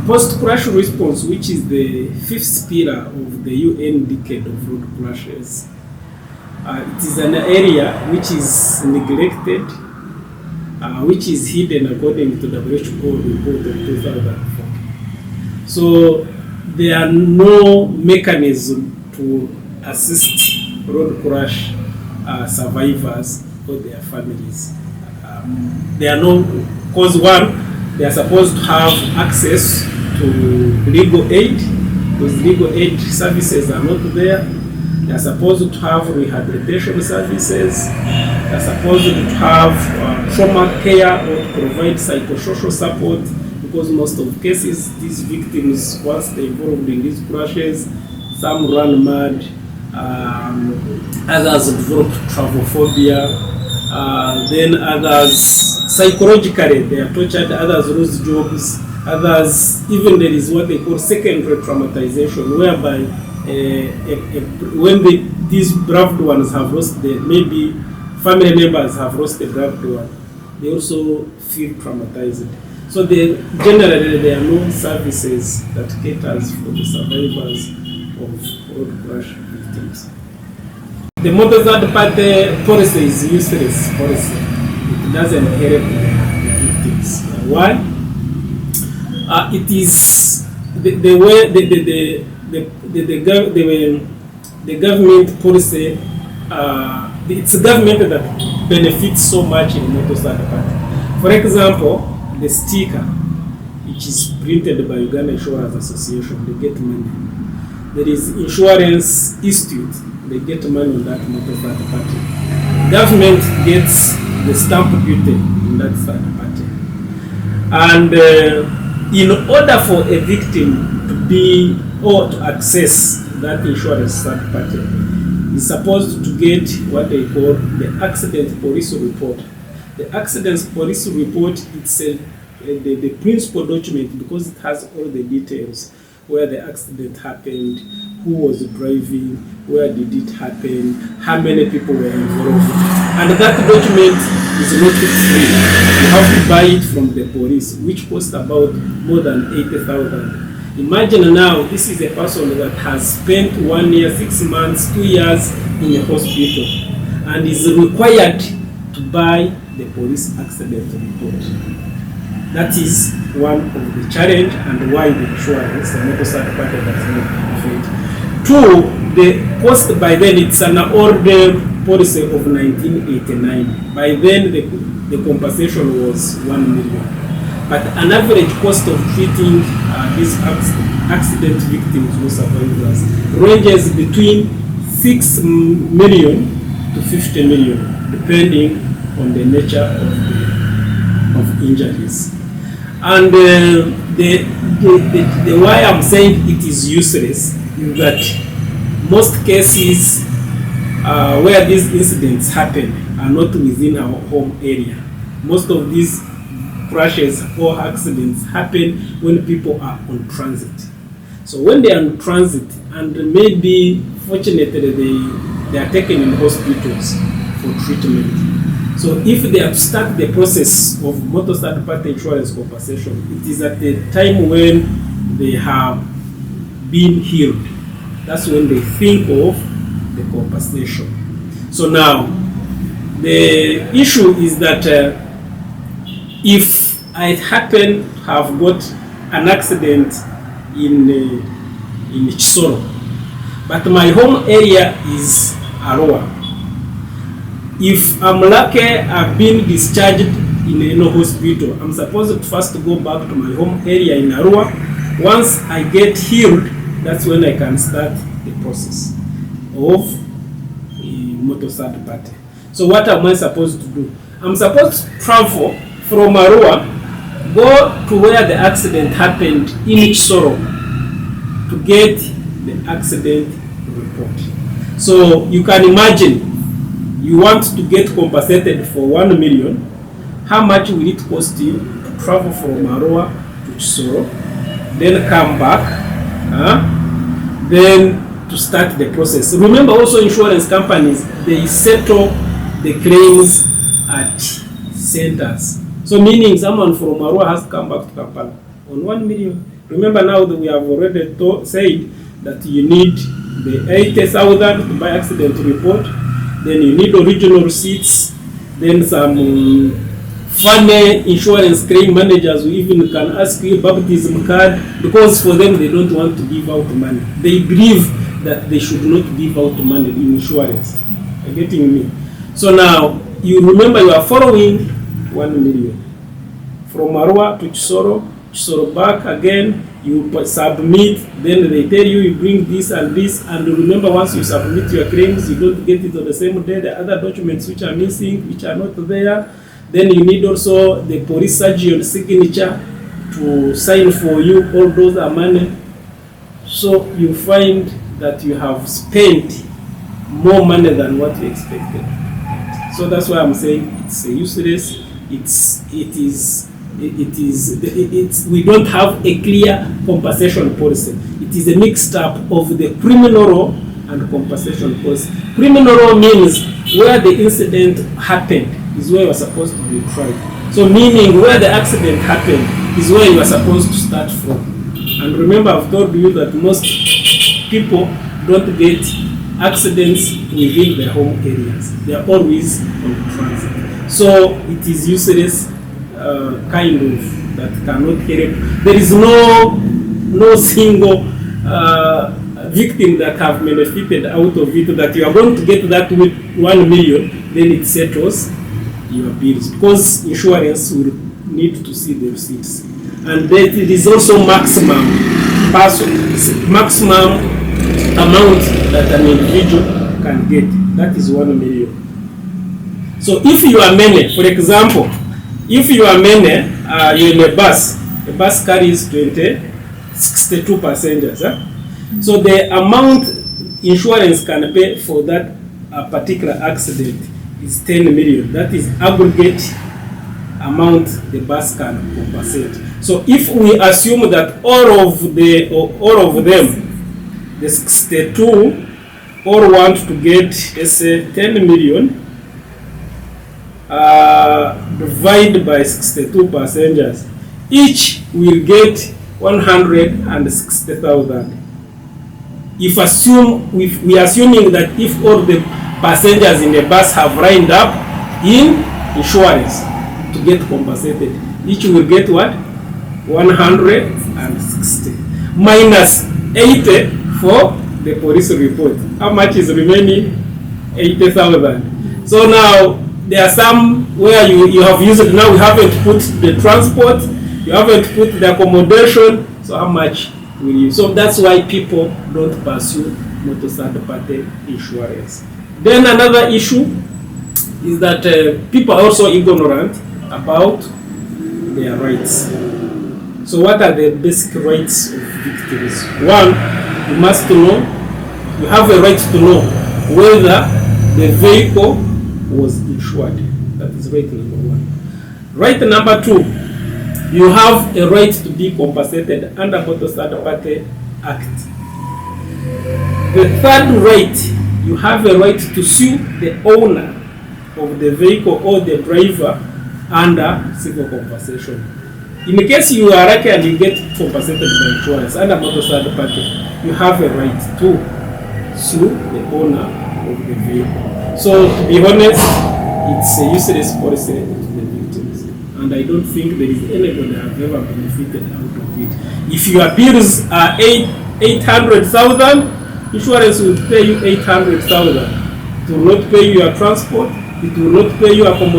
Post-crash response, which is the fifth pillar of the UN decade of road crashes, it is an area which is neglected, which is hidden according to the WHO report of 2004. So there are no mechanism to assist road crash survivors or their families. There are no, cause one, they are supposed to have access to legal aid. Those legal aid services are not there. They are supposed to have rehabilitation services. They are supposed to have trauma care or provide psychosocial support, because most of cases, these victims, once they involved in these crashes, some run mad, others develop travel phobia, then others psychologically they are tortured, others lose jobs, others, even there is what they call secondary traumatization, whereby when these loved ones have lost maybe family members have lost a loved one, they also feel traumatized. So generally there are no services that caters for the survivors of road crash victims. The model third party policy is useless policy. It doesn't help the victims. Why? It is the way the government policy. It's a government that benefits so much in model third party. For example, the sticker, which is printed by Uganda Insurance Association, they get money. There is Insurance Institute, they get money on that motor third party. Government gets the stamp duty in that third party. And in order for a victim to be or to access that insurance third party, is supposed to get what they call the accident police report. The accident police report itself, the principal document, because it has all the details, where the accident happened, who was driving, where did it happen, how many people were involved. And that document is not free. You have to buy it from the police, which costs about more than 80,000. Imagine now, this is a person that has spent 1 year, 6 months, 2 years in a hospital, and is required to buy the police accident report. That is one of the challenge and why the insurance, the motor third party, does not benefit. Two, the cost by then, it's an old policy of 1989. By then, the compensation was 1 million. But an average cost of treating these accident victims or survivors ranges between 6 million to 50 million, depending on the nature of injuries. And the why I'm saying it is useless is that most cases where these incidents happen are not within our home area. Most of these crashes or accidents happen when people are on transit. So when they are on transit and maybe fortunately they are taken in hospitals for treatment. So if they have started the process of motor third party insurance compensation, it is at the time when they have been healed. That's when they think of the compensation. So now, the issue is that if I happen to have got an accident in Chisoro, but my home area is Arua, if I'm lucky, I've been discharged in a hospital, I'm supposed to first go back to my home area in Arua. Once I get healed, that's when I can start the process of motor third party. So what am I supposed to do? I'm supposed to travel from Arua, go to where the accident happened in Chisoro to get the accident report. So you can imagine, you want to get compensated for 1 million, how much will it cost you to travel from Arua to Chisoro, then come back, then to start the process. Remember also insurance companies, they settle the claims at centers. So meaning someone from Arua has to come back to Kampala. on 1 million. Remember now that we have already said that you need the 80,000 to buy accident report, then you need original receipts, then some funny insurance claim managers who even can ask you baptism card, because for them they don't want to give out money. They believe that they should not give out money in insurance. Are you getting me? So now you remember you are following 1 million. From Arua to Chisoro back again, you submit, then they tell you you bring this and this, and remember once you submit your claims, you don't get it on the same day, the other documents which are missing, which are not there. Then you need also the police surgeon signature to sign for you, all those are money. So you find that you have spent more money than what you expected. So that's why I'm saying it's useless. We don't have a clear compensation policy. It is a mixed up of the criminal law and compensation policy. Criminal law means where the incident happened is where you are supposed to be tried. So meaning where the accident happened is where you are supposed to start from. And remember, I've told you that most people don't get accidents within their home areas. They are always on transit. So it is useless kind of that cannot help. There is no single victim that have benefited out of it, that you are going to get that 1 million, then it settles your bills, because insurance will need to see the receipts. And then it is also maximum amount that an individual can get. That is 1 million. So if you are many, for example, if you are many, you're in a bus carries 62 passengers. So the amount insurance can pay for that particular accident is 10 million. That is aggregate amount the bus can compensate. So if we assume that all of them, the 62, all want to get, let's say, 10 million, divided by 62 passengers, each will get 160,000. If we are assuming that if all the passengers in the bus have lined up in insurance to get compensated, each will get what? 160 minus 80 for the police report. How much is remaining? 80,000. So now there are some where you have used it. Now you haven't put the transport, you haven't put the accommodation. So how much will you? So that's why people don't pursue motor third party insurance. Then another issue is that people are also ignorant about their rights. So what are the basic rights of victims? One, you must know, you have a right to know whether the vehicle was insured. That is right number one. Right number two, you have a right to be compensated under Motor Third Party Act. The third right, you have a right to sue the owner of the vehicle or the driver under civil compensation. In case you are lucky and you get compensated by insurance under Motor Third Party, you have a right to sue the owner of the vehicle. So to be honest, it's a useless policy to the victims, and I don't think there is anybody that have ever benefited out of it. If your bills are 800,000, insurance will pay you 800,000. It will not pay you your transport. It will not pay you accommodation.